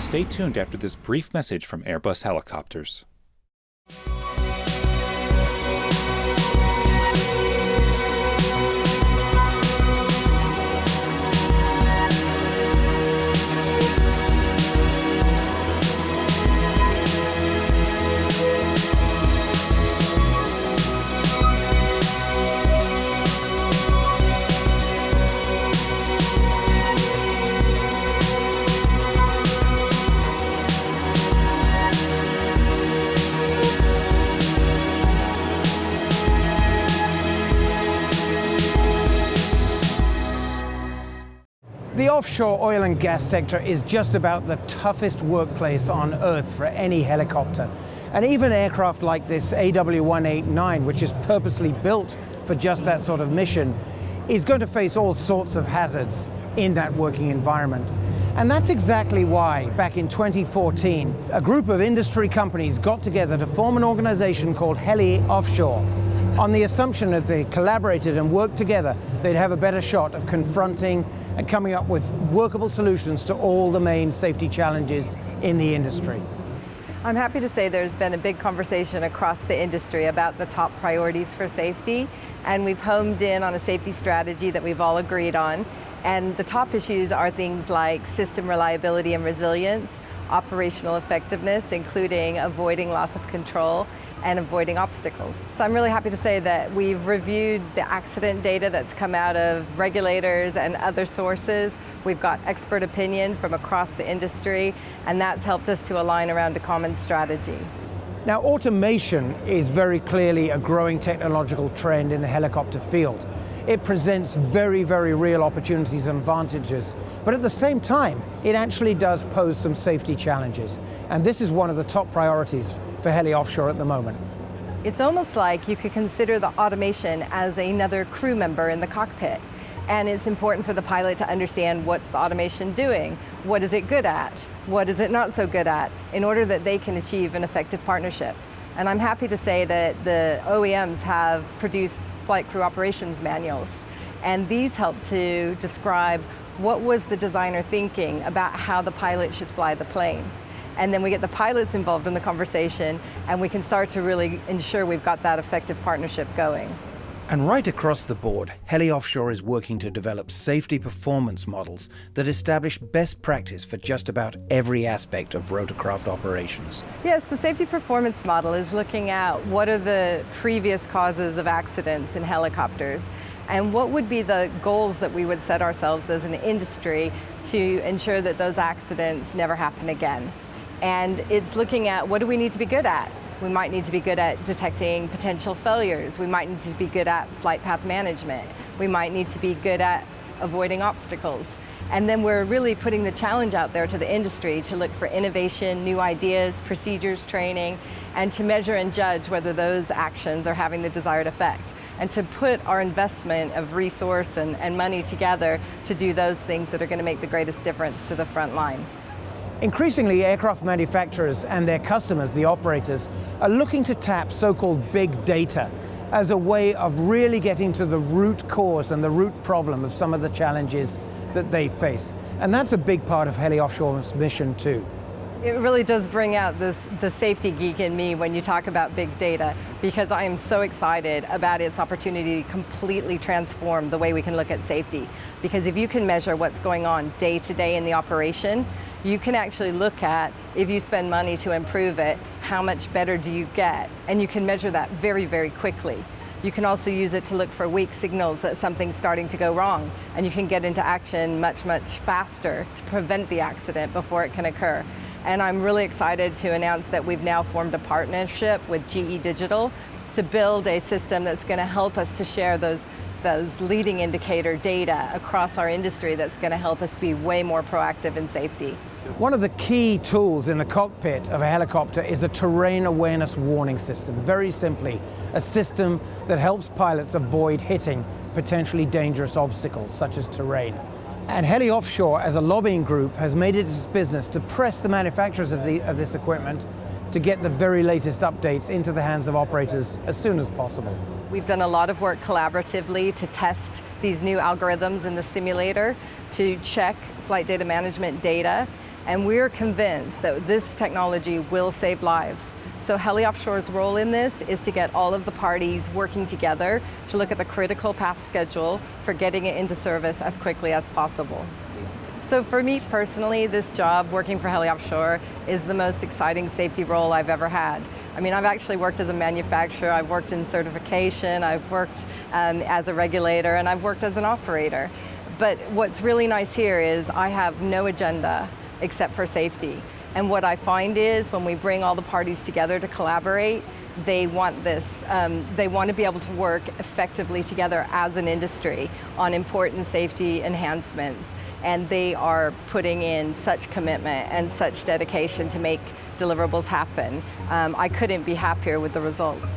Stay tuned after this brief message from Airbus Helicopters. The offshore oil and gas sector is just about the toughest workplace on Earth for any helicopter. And even aircraft like this AW189, which is purposely built for just that sort of mission, is going to face all sorts of hazards in that working environment. And that's exactly why, back in 2014, a group of industry companies got together to form an organization called HeliOffshore, on the assumption that they collaborated and worked together, they'd have a better shot of confronting and coming up with workable solutions to all the main safety challenges in the industry. I'm happy to say there's been a big conversation across the industry about the top priorities for safety, and we've homed in on a safety strategy that we've all agreed on. And the top issues are things like system reliability and resilience, operational effectiveness, including avoiding loss of control, and avoiding obstacles. So I'm really happy to say that we've reviewed the accident data that's come out of regulators and other sources. We've got expert opinion from across the industry, and that's helped us to align around a common strategy. Now, automation is very clearly a growing technological trend in the helicopter field. It presents very, very real opportunities and advantages, but at the same time, it actually does pose some safety challenges. And this is one of the top priorities for HeliOffshore at the moment. It's almost like you could consider the automation as another crew member in the cockpit. And it's important for the pilot to understand what's the automation doing, what is it good at, what is it not so good at, in order that they can achieve an effective partnership. And I'm happy to say that the OEMs have produced flight crew operations manuals, and these help to describe what was the designer thinking about how the pilot should fly the plane. And then we get the pilots involved in the conversation, and we can start to really ensure we've got that effective partnership going. And right across the board, HeliOffshore is working to develop safety performance models that establish best practice for just about every aspect of rotorcraft operations. Yes, the safety performance model is looking at what are the previous causes of accidents in helicopters, and what would be the goals that we would set ourselves as an industry to ensure that those accidents never happen again. And it's looking at what do we need to be good at. We might need to be good at detecting potential failures. We might need to be good at flight path management. We might need to be good at avoiding obstacles. And then we're really putting the challenge out there to the industry to look for innovation, new ideas, procedures, training, and to measure and judge whether those actions are having the desired effect. And to put our investment of resource and money together to do those things that are going to make the greatest difference to the front line. Increasingly, aircraft manufacturers and their customers, the operators, are looking to tap so-called big data as a way of really getting to the root cause and the root problem of some of the challenges that they face. And that's a big part of HeliOffshore's mission too. It really does bring out the safety geek in me when you talk about big data, because I am so excited about its opportunity to completely transform the way we can look at safety. Because if you can measure what's going on day to day in the operation, you can actually look at, if you spend money to improve it, how much better do you get? And you can measure that very, very quickly. You can also use it to look for weak signals that something's starting to go wrong, and you can get into action much, much faster to prevent the accident before it can occur. And I'm really excited to announce that we've now formed a partnership with GE Digital to build a system that's going to help us to share those leading indicator data across our industry that's going to help us be way more proactive in safety. One of the key tools in the cockpit of a helicopter is a terrain awareness warning system. Very simply, a system that helps pilots avoid hitting potentially dangerous obstacles such as terrain. And HeliOffshore, as a lobbying group, has made it its business to press the manufacturers of this equipment to get the very latest updates into the hands of operators as soon as possible. We've done a lot of work collaboratively to test these new algorithms in the simulator, to check flight data management data, And we're convinced that this technology will save lives. So HeliOffshore's role in this is to get all of the parties working together to look at the critical path schedule for getting it into service as quickly as possible. So for me personally, this job working for HeliOffshore is the most exciting safety role I've ever had. I mean, I've actually worked as a manufacturer, I've worked in certification, I've worked as a regulator, and I've worked as an operator. But what's really nice here is I have no agenda except for safety. And what I find is when we bring all the parties together to collaborate, they want this, they want to be able to work effectively together as an industry on important safety enhancements. And they are putting in such commitment and such dedication to make deliverables happen. I couldn't be happier with the results.